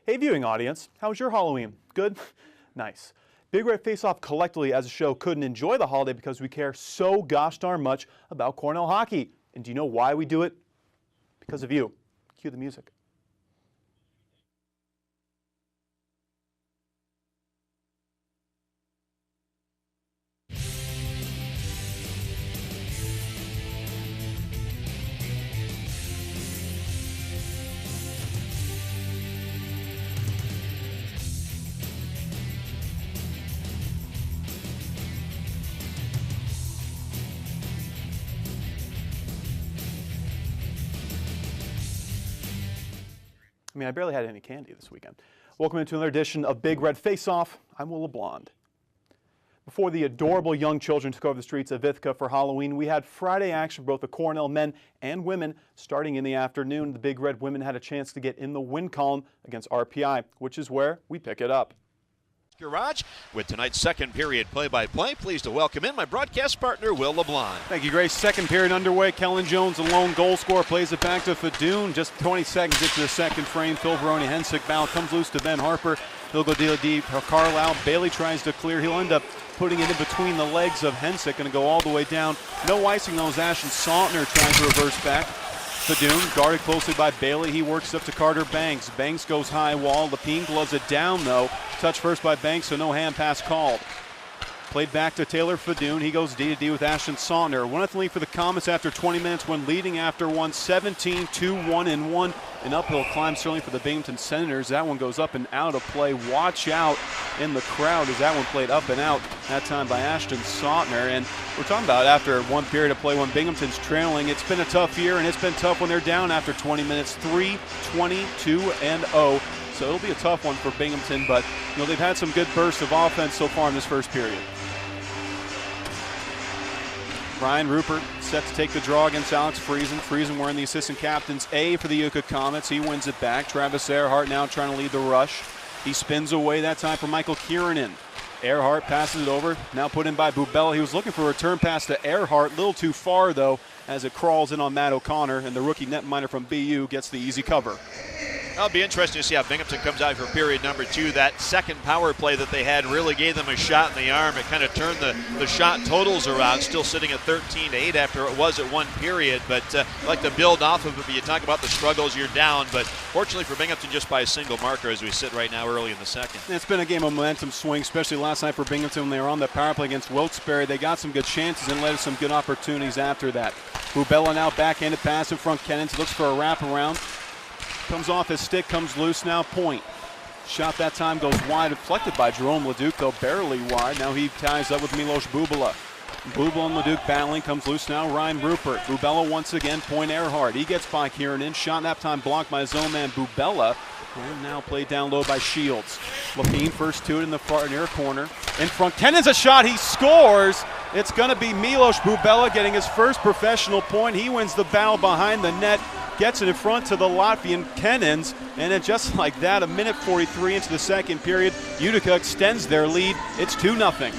Hey viewing audience, how was your Halloween? Good? Nice. Big Red Face-Off collectively as a show couldn't enjoy the holiday because we care so gosh darn much about Cornell hockey. And do you know why we do it? Because of you. Cue the music. I barely had any candy this weekend. Welcome into another edition of Big Red Face-Off. I'm LeBlond. Before the adorable young children took over the streets of Ithaca for Halloween, we had Friday action for both the Cornell men and women. Starting in the afternoon, the Big Red women had a chance to get in the win column against RPI, which is where we pick it up. Garage with tonight's second period play-by-play. Pleased to welcome in my broadcast partner, Will LeBlond. Thank you, Grace. Second period underway. Kellen Jones, a lone goal scorer, plays it back to Fadoon. Just 20 seconds into the second frame. Phil Veroni, Hensick bound, comes loose to Ben Harper. He'll go deal deep. Carlisle, Bailey tries to clear. He'll end up putting it in between the legs of Hensick. Going to go all the way down. No icing on Ashton Saltner trying to reverse back. Fadoon guarded closely by Bailey. He works up to Carter Banks. Banks goes high wall. Lepine gloves it down though. Touch first by Banks, so no hand pass called. Played back to Taylor Fadoon. He goes D-to-D with Ashton Saltner. 1-0 lead for the Comets after 20 minutes when leading after one. 17-2-1-1. An uphill climb certainly for the Binghamton Senators. That one goes up and out of play. Watch out in the crowd as that one played up and out, that time by Ashton Saltner. And we're talking about after one period of play when Binghamton's trailing. It's been a tough year, and it's been tough when they're down after 20 minutes. 3-22-0. So it'll be a tough one for Binghamton, but they've had some good bursts of offense so far in this first period. Ryan Rupert set to take the draw against Alex Friesen. Friesen wearing the assistant captain's A for the Utica Comets. He wins it back. Travis Earhart now trying to lead the rush. He spins away that time for Michael Kiernan. Earhart passes it over, now put in by Bubella. He was looking for a return pass to Earhart, a little too far though, as it crawls in on Matt O'Connor, and the rookie netminder from BU gets the easy cover. It'll be interesting to see how Binghamton comes out for period number 2. That second power play that they had really gave them a shot in the arm. It kind of turned the shot totals around, still sitting at 13-8 after it was at one period. But I like to build off of it. You talk about the struggles, you're down. But fortunately for Binghamton, just by a single marker as we sit right now early in the second. It's been a game of momentum swing, especially last night for Binghamton when they were on the power play against Wilkes-Barre. They got some good chances and led to some good opportunities after that. Bubella now backhanded pass in front. Kennens looks for a wraparound. Comes off his stick, comes loose now, point. Shot that time goes wide, deflected by Jerome Leduc, though barely wide. Now he ties up with Milos Bubala. Bubala and Leduc battling, comes loose now, Ryan Rupert. Bubella once again, point Earhart. He gets by Kiernan, shot that time blocked by zone man Bubella. And now played down low by Shields. Lepine first to it in the far near corner. In front, Kennens a shot, he scores! It's gonna be Milos Bubala getting his first professional point. He wins the battle behind the net. Gets it in front to the Latvian Kennens, and then just like that, a minute 43 into the second period, Utica extends their lead. It's 2-0.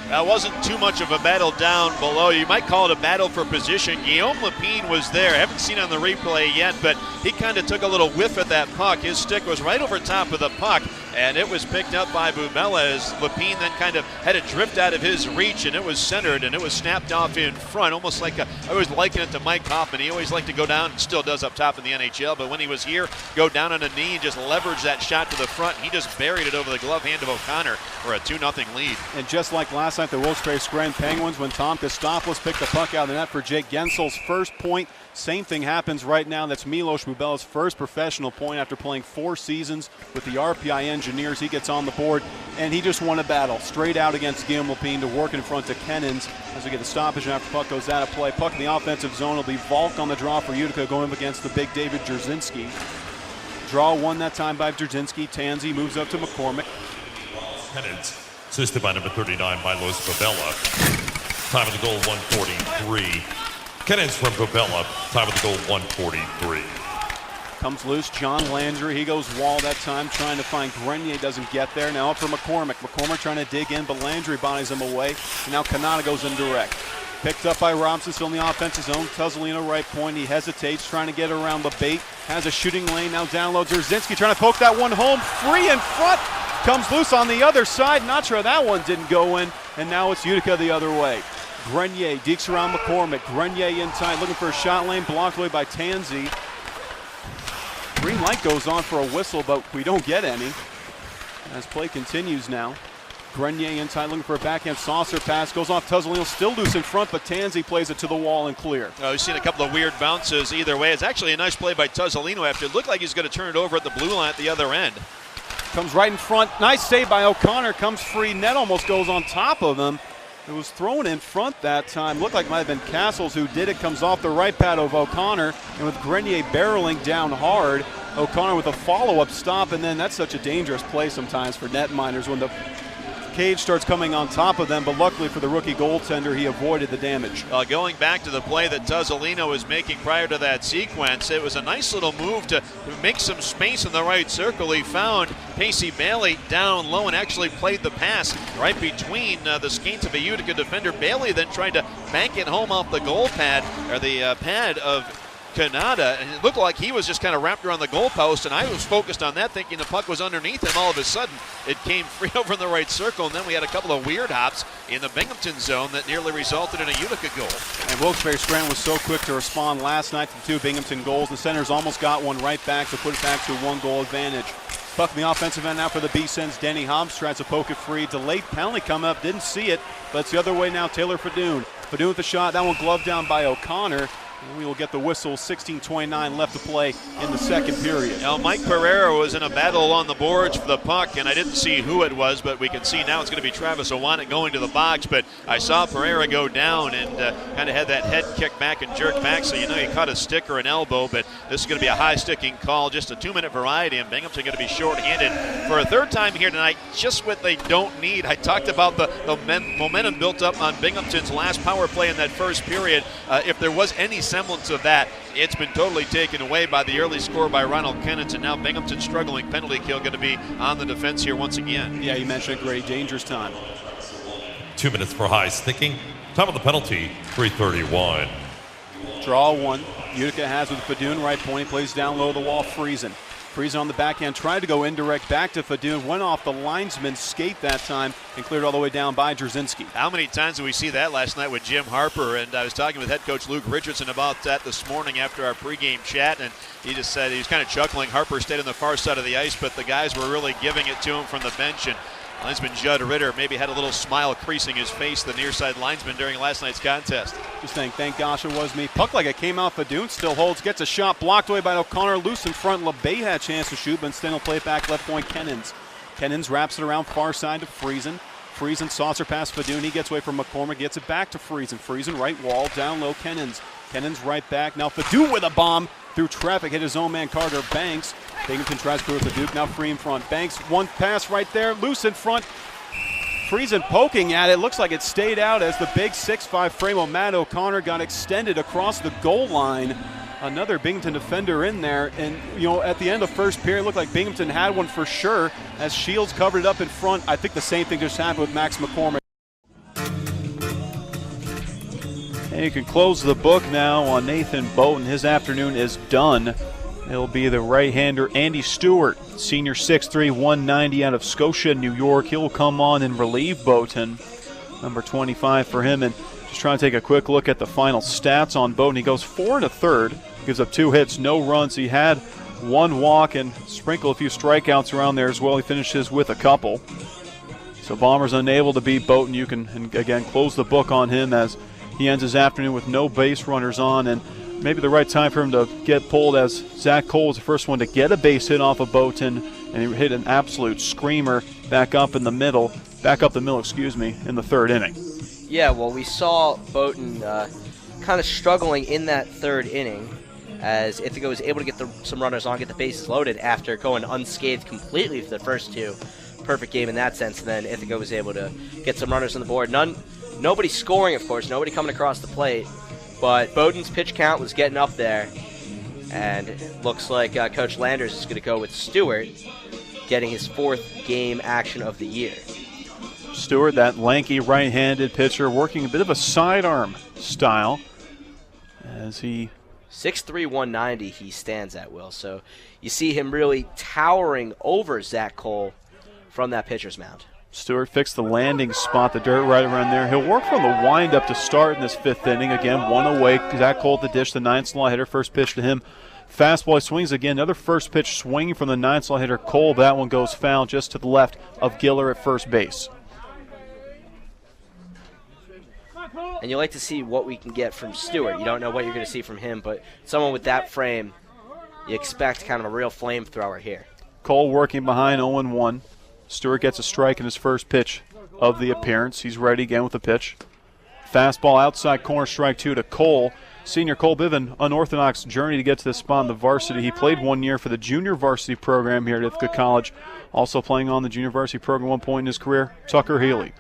That wasn't too much of a battle down below. You might call it a battle for position. Guillaume Lepine was there. I haven't seen it on the replay yet, but he kind of took a little whiff at that puck. His stick was right over top of the puck, and it was picked up by Bubella as Lepine then kind of had it drift out of his reach, and it was centered, and it was snapped off in front, almost like I always liken it to Mike Hoffman. He always liked to go down, still does up top in the NHL, but when he was here, go down on a knee and just leverage that shot to the front. He just buried it over the glove hand of O'Connor for a 2-0 lead. And just like last night, the Wilkes-Barre Scranton Penguins, when Tom Kostopoulos picked the puck out of the net for Jake Gensel's first point, same thing happens right now. That's Milos Bubela's first professional point after playing 4 seasons with the RPI Engineers. He gets on the board, and he just won a battle straight out against Guillaume Lepine to work in front of Kennens as we get the stoppage after puck goes out of play. Puck in the offensive zone will be Volk on the draw for Utica going up against the big David Jarzynski. Draw won that time by Jarzynski. Tansey moves up to McCormick. Kennens, assisted by number 39, Milos Bubella. Time of the goal, 143. Kennens from Bubella, time of the goal, 143. Comes loose, John Landry, he goes wall that time, trying to find Grenier, doesn't get there. Now up for McCormick. McCormick trying to dig in, but Landry bodies him away. And now Kanata goes in direct. Picked up by Robinson, still in the offensive zone. Tuzzolino right point. He hesitates, trying to get around the bait. Has a shooting lane. Now down low. Dzerzhinsky trying to poke that one home. Free in front. Comes loose on the other side. Not sure that one didn't go in. And now it's Utica the other way. Grenier dekes around McCormick. Grenier inside, looking for a shot lane. Blocked away by Tansey. Green light goes on for a whistle, but we don't get any. As play continues now. Grenier inside, looking for a backhand saucer pass. Goes off Tuzzolino, still loose in front, but Tansey plays it to the wall and clear. We've seen a couple of weird bounces either way. It's actually a nice play by Tuzzolino after it looked like he's going to turn it over at the blue line at the other end. Comes right in front. Nice save by O'Connor. Comes free. Net almost goes on top of him. It was thrown in front that time. Looked like it might have been Castles who did it. Comes off the right pad of O'Connor. And with Grenier barreling down hard, O'Connor with a follow-up stop. And then that's such a dangerous play sometimes for netminders when the cage starts coming on top of them. But luckily for the rookie goaltender, he avoided the damage. Going back to the play that Tuzzolino was making prior to that sequence, it was a nice little move to make some space in the right circle. He found Pacey Bailey down low and actually played the pass right between the skates of a Utica defender. Bailey then tried to bank it home off the goal pad, or the pad of Kanata, and it looked like he was just kind of wrapped around the goalpost, and I was focused on that thinking the puck was underneath him. All of a sudden it came free over in the right circle, and then we had a couple of weird hops in the Binghamton zone that nearly resulted in a Utica goal. And Wilkes-Barre Scranton was so quick to respond last night to the two Binghamton goals. The Senators almost got one right back to put it back to a one-goal advantage. Puck in the offensive end now for the B-Sens. Denny Hobbs tries to poke it free. Delayed penalty come up, didn't see it, but it's the other way now. Taylor Fadoon. Fadoon with the shot, that one gloved down by O'Connor. We will get the whistle. 16:29 left to play in the second period. Now, Mike Pereira was in a battle on the boards for the puck, and I didn't see who it was, but we can see now it's going to be Travis Owanek going to the box. But I saw Pereira go down and kind of had that head kick back and jerk back, so you know he caught a stick or an elbow. But this is going to be a high-sticking call, just a 2-minute variety, and Binghamton going to be short-handed for a third time here tonight, just what they don't need. I talked about the momentum built up on Binghamton's last power play in that first period. If there was any semblance of that, it's been totally taken away by the early score by Ronald Kennett, and now Binghamton struggling penalty kill, going to be on the defense here once again. Yeah, you mentioned a great dangerous time. 2 minutes for high sticking. Time of the penalty, 3:31. Draw one. Utica has with Fadoon right point. He plays down low the wall. Friesen on the backhand, tried to go indirect back to Fadoon, went off the linesman's skate that time and cleared all the way down by Dzerzhinsky. How many times did we see that last night with Jim Harper? And I was talking with head coach Luke Richardson about that this morning after our pregame chat, and he just said he was kind of chuckling. Harper stayed on the far side of the ice, but the guys were really giving it to him from the bench, and linesman Judd Ritter maybe had a little smile creasing his face, the near side linesman, during last night's contest. Just saying, thank gosh it was me. Puck like it came out. Fadoon still holds, gets a shot blocked away by O'Connor, loose in front. LeBay had a chance to shoot, but instead he'll play it back left point. Kennens wraps it around far side to Friesen. Friesen saucer pass Fadoon. He gets away from McCormick, gets it back to Friesen. Friesen right wall, down low Kennens right back. Now Fadoon with a bomb through traffic, hit his own man Carter Banks. Binghamton tries to clear with the Duke, now free in front. Banks, one pass right there, loose in front. Friesen poking at it. Looks like it stayed out as the big 6'5" frame of Matt O'Connor got extended across the goal line. Another Binghamton defender in there. And, you know, at the end of first period, it looked like Binghamton had one for sure as Shields covered it up in front. I think the same thing just happened with Max McCormick. And you can close the book now on Nathan Boughton. His afternoon is done. It'll be the right-hander Andy Stewart, senior 6'3", 190 out of Scotia, New York. He'll come on and relieve Boughton, number 25 for him. And just trying to take a quick look at the final stats on Boughton. He goes 4 1/3, gives up 2 hits, no runs. He had 1 walk and sprinkled a few strikeouts around there as well. He finishes with a couple. So Bombers unable to beat Boughton. You can, again, close the book on him as he ends his afternoon with no base runners on, and maybe the right time for him to get pulled, as Zach Cole was the first one to get a base hit off of Boughton, and he hit an absolute screamer back up the middle, in the third inning. Yeah, well, we saw Boughton kind of struggling in that third inning as Ithaca was able to get some runners on, get the bases loaded after going unscathed completely for the first two. Perfect game in that sense, and then Ithaca was able to get some runners on the board. Nobody scoring, of course, nobody coming across the plate. But Bowden's pitch count was getting up there, and it looks like Coach Landers is going to go with Stewart, getting his 4th game action of the year. Stewart, that lanky right-handed pitcher, working a bit of a sidearm style as he 6'3", 190 he stands at, Will. So you see him really towering over Zach Cole from that pitcher's mound. Stewart fixed the landing spot, the dirt right around there. He'll work from the windup to start in this 5th inning. Again, 1 away. Zach Cole at the dish, the 9th slot hitter. First pitch to him. Fastball, he swings again. Another first pitch swinging from the 9th slot hitter, Cole. That one goes foul just to the left of Giller at first base. And you like to see what we can get from Stewart. You don't know what you're going to see from him, but someone with that frame, you expect kind of a real flamethrower here. Cole working behind 0-1. Stewart gets a strike in his first pitch of the appearance. He's ready again with the pitch. Fastball outside corner, strike 2 to Cole. Senior Cole Biven, unorthodox journey to get to this spot in the varsity. He played 1 year for the junior varsity program here at Ithaca College. Also playing on the junior varsity program 1 point in his career, Tucker Healy.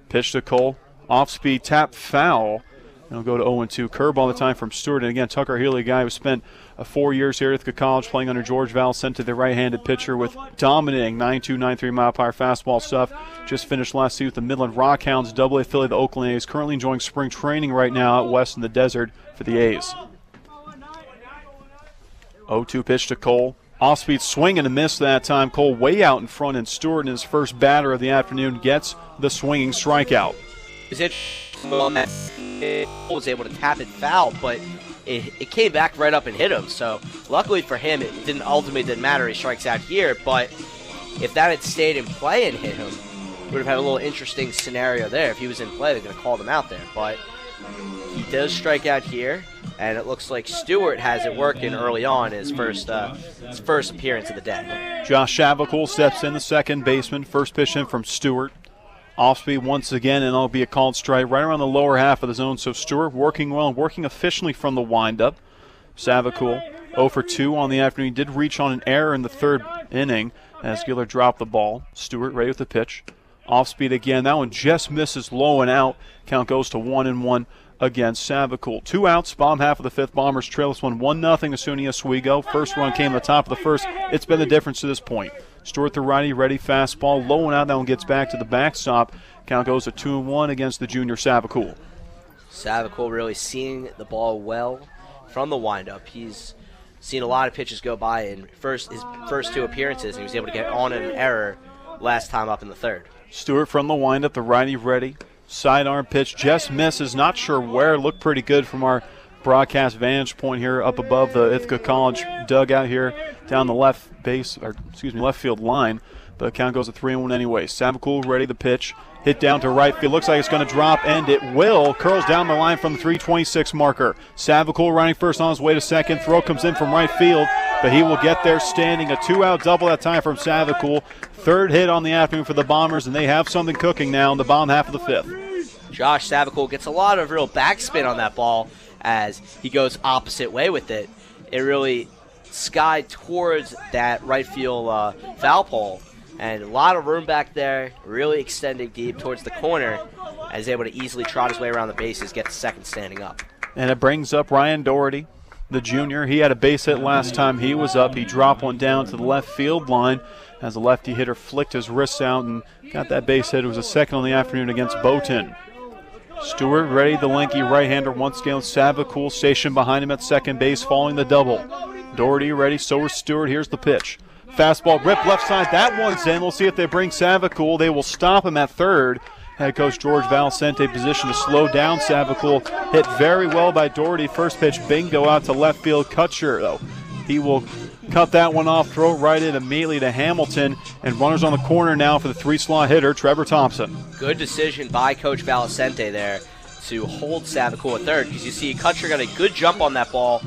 Pitch to Cole. Off-speed tap foul. It'll go to 0-2. Curve all the time from Stewart. And again, Tucker Healy, a guy who spent 4 years here at Ithaca College playing under George Valcente, the right-handed pitcher with dominating 9.2, 9.3 mile-per-hour fastball stuff. Just finished last season with the Midland Rockhounds, AA affiliate of the Oakland A's. Currently enjoying spring training right now out west in the desert for the A's. 0-2 pitch to Cole. Off-speed swing and a miss that time. Cole way out in front, and Stewart, in his first batter of the afternoon, gets the swinging strikeout. Is it was able to tap it foul, but it came back right up and hit him. So luckily for him, it didn't matter. He strikes out here, but if that had stayed in play and hit him, we would have had a little interesting scenario there. If he was in play, they're going to call him out there. But he does strike out here, and it looks like Stewart has it working early on his first appearance of the day. Josh Shavakul steps in, the second baseman. First pitch in from Stewart. Off-speed once again, and it'll be a called strike right around the lower half of the zone. So Stewart working well and working efficiently from the windup. Shavakul 0 for 2 on the afternoon. He did reach on an error in the 3rd inning as Giller dropped the ball. Stewart ready with the pitch. Off-speed again. That one just misses low and out. Count goes to 1-1 against Shavakul. 2 outs, bottom half of the 5th. Bombers trail this one 1-0 to SUNY Oswego. First run came at the top of the 1st. It's been the difference to this point. Stewart the righty, ready fastball, low and out. That one gets back to the backstop. Count goes to 2-1 against the junior Shavakul. Shavakul really seeing the ball well from the windup. He's seen a lot of pitches go by in his first 2 appearances, and he was able to get on an error last time up in the 3rd. Stewart from the windup, the righty ready. Sidearm pitch just misses. Not sure where. Looked pretty good from our broadcast vantage point here up above the Ithaca College dugout here down the left field line. But count goes to 3-1 anyway. Shavakul ready the pitch. Hit down to right field. Looks like it's going to drop, and it will. Curls down the line from the 326 marker. Shavakul running first on his way to second. Throw comes in from right field, but he will get there standing. A 2-out double that time from Shavakul. 3rd hit on the afternoon for the Bombers, and they have something cooking now in the bottom half of the 5th. Josh Shavakul gets a lot of real backspin on that ball as he goes opposite way with it. It really skied towards that right field foul pole. And a lot of room back there, really extending deep towards the corner, and is able to easily trot his way around the bases, get the second standing up. And it brings up Ryan Doherty, the junior. He had a base hit last time he was up. He dropped one down to the left field line as the lefty hitter flicked his wrists out and got that base hit. It was a second on the afternoon against Bowton. Stewart ready, the lanky right-hander once again with Shavakul stationed behind him at second base, following the double. Doherty ready, so is Stewart. Here's the pitch. Fastball ripped left side. That one's in. We'll see if they bring Shavakul. They will stop him at 3rd. Head coach George Valcente position to slow down Shavakul. Hit very well by Doherty. First pitch bingo out to left field. Kutcher, though. He will cut that one off, throw it right in immediately to Hamilton. And runners on the corner now for the 3-slot hitter, Trevor Thompson. Good decision by Coach Valcente there to hold Shavakul at 3rd, because you see Kutcher got a good jump on that ball,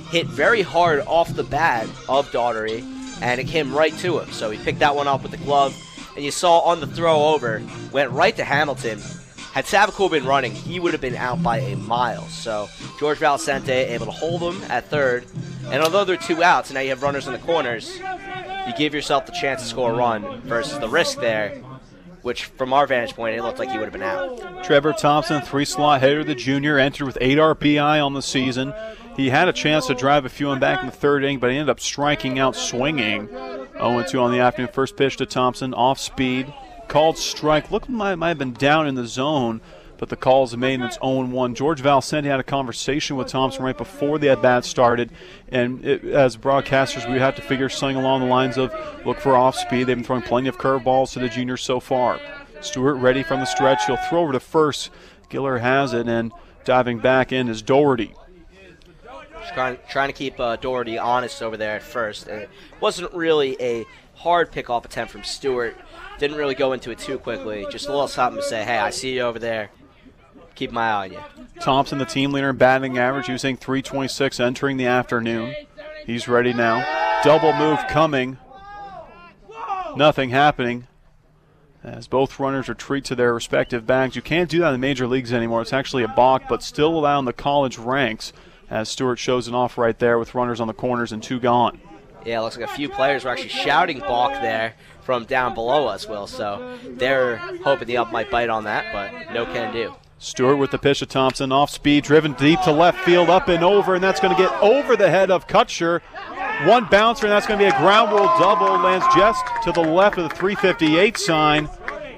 hit very hard off the bat of Daugherty, and it came right to him. So he picked that one up with the glove, and you saw on the throw over, went right to Hamilton. Had Shavakul been running, he would have been out by a mile. So George Valcente able to hold him at 3rd, and although they're 2 outs, and now you have runners in the corners, you give yourself the chance to score a run versus the risk there, which from our vantage point, it looked like he would have been out. Trevor Thompson, 3-slot hitter, the junior, entered with 8 RBI on the season. He had a chance to drive a few in back in the 3rd inning, but he ended up striking out swinging. 0-2 on the afternoon. First pitch to Thompson, off speed. called strike. Looked might have been down in the zone, but the call's made and it's 0-1. George Valcenti had a conversation with Thompson right before the at-bat started, and as broadcasters, we have to figure something along the lines of look for off-speed. They've been throwing plenty of curveballs to the juniors so far. Stewart ready from the stretch. He'll throw over to first. Giller has it, and diving back in is Doherty. Trying to keep Doherty honest over there at first. And it wasn't really a hard pickoff attempt from Stewart. Didn't really go into it too quickly. Just a little something to say, hey, I see you over there. Keep my eye on you. Thompson, the team leader in batting average, using .326 entering the afternoon. He's ready now. Double move coming. Nothing happening as both runners retreat to their respective bags. You can't do that in the major leagues anymore. It's actually a balk, but still allowed in the college ranks as Stewart shows it off right there with runners on the corners and 2 gone. Yeah, it looks like a few players were actually shouting balk there from down below us, Will. So they're hoping the ump might bite on that, but no can do. Stewart with the pitch to Thompson, off speed, driven deep to left field, up and over, and that's going to get over the head of Kutcher. One bouncer, and that's going to be a ground rule double. Lands just to the left of the 358 sign.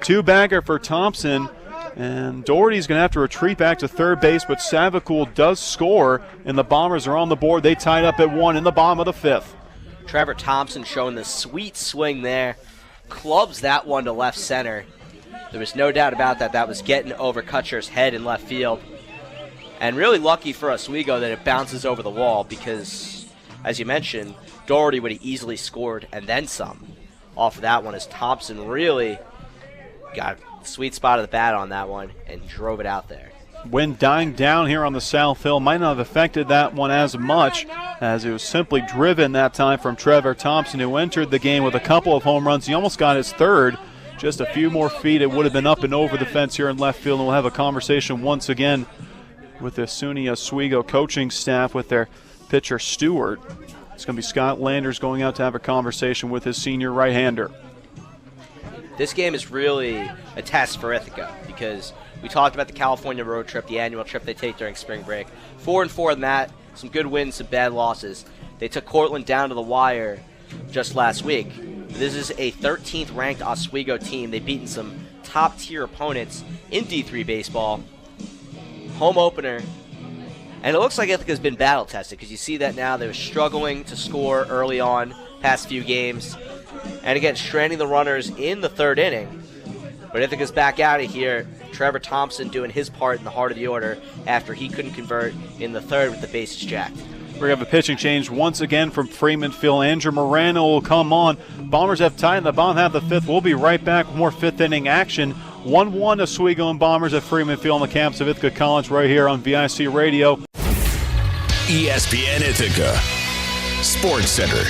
2-bagger for Thompson, and Doherty's going to have to retreat back to third base, but Savakul does score, and the Bombers are on the board. They tied up at 1 in the bottom of the 5th. Trevor Thompson showing the sweet swing there. Clubs that one to left center. There was no doubt about that. That was getting over Kutcher's head in left field. And really lucky for Oswego that it bounces over the wall because, as you mentioned, Doherty would have easily scored and then some off of that one as Thompson really got the sweet spot of the bat on that one and drove it out there. Wind dying down here on the South Hill might not have affected that one as much as it was simply driven that time from Trevor Thompson, who entered the game with a couple of home runs. He almost got his third. Just a few more feet, it would have been up and over the fence here in left field, and we'll have a conversation once again with the SUNY Oswego coaching staff with their pitcher Stewart. It's going to be Scott Landers going out to have a conversation with his senior right-hander. This game is really a test for Ithaca because we talked about the California road trip, the annual trip they take during spring break. 4-4 in that, some good wins, some bad losses. They took Cortland down to the wire just last week. This is a 13th ranked Oswego team. They've beaten some top-tier opponents in D3 baseball. Home opener. And it looks like Ithaca's been battle-tested because you see that now. They were struggling to score early on, past few games. And again, stranding the runners in the third inning. But Ithaca's back out of here. Trevor Thompson doing his part in the heart of the order after he couldn't convert in the third with the bases jacked. We're going to have a pitching change once again from Freeman Field. Andrew Morano will come on. Bombers have tied in the bottom half of the 5th. We'll be right back with more 5th inning action. 1-1 Oswego and Bombers at Freeman Field on the campus of Ithaca College right here on VIC Radio. ESPN Ithaca Sports Center.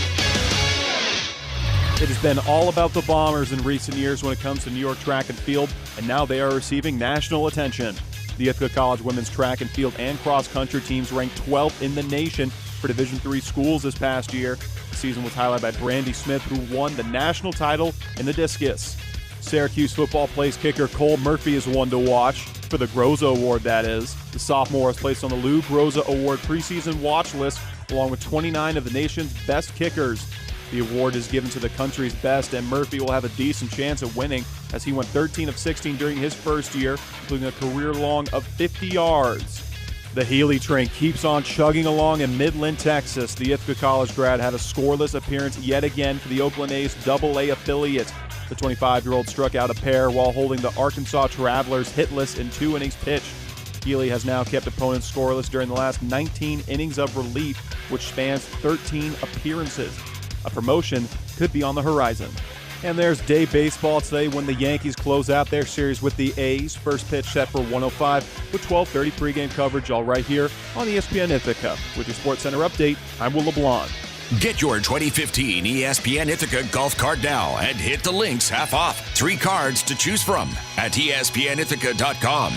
It has been all about the Bombers in recent years when it comes to New York track and field, and now they are receiving national attention. The Ithaca College women's track and field and cross-country teams ranked 12th in the nation for Division III schools this past year. The season was highlighted by Brandy Smith, who won the national title in the discus. Syracuse football plays kicker Cole Murphy is one to watch, for the Groza Award, that is. The sophomore is placed on the Lou Groza Award preseason watch list, along with 29 of the nation's best kickers. The award is given to the country's best, and Murphy will have a decent chance of winning as he went 13 of 16 during his first year, including a career long of 50 yards. The Healy train keeps on chugging along in Midland, Texas. The Ithaca College grad had a scoreless appearance yet again for the Oakland A's AA affiliate. The 25-year-old struck out a pair while holding the Arkansas Travelers hitless in 2 innings pitched. Healy has now kept opponents scoreless during the last 19 innings of relief, which spans 13 appearances. A promotion could be on the horizon. And there's day baseball today when the Yankees close out their series with the A's. First pitch set for 1:05 with 12:30 pregame coverage, all right here on ESPN Ithaca. With your Sports Center update, I'm Will LeBlond. Get your 2015 ESPN Ithaca golf cart now and hit the links half off. 3 cards to choose from at ESPNIthaca.com.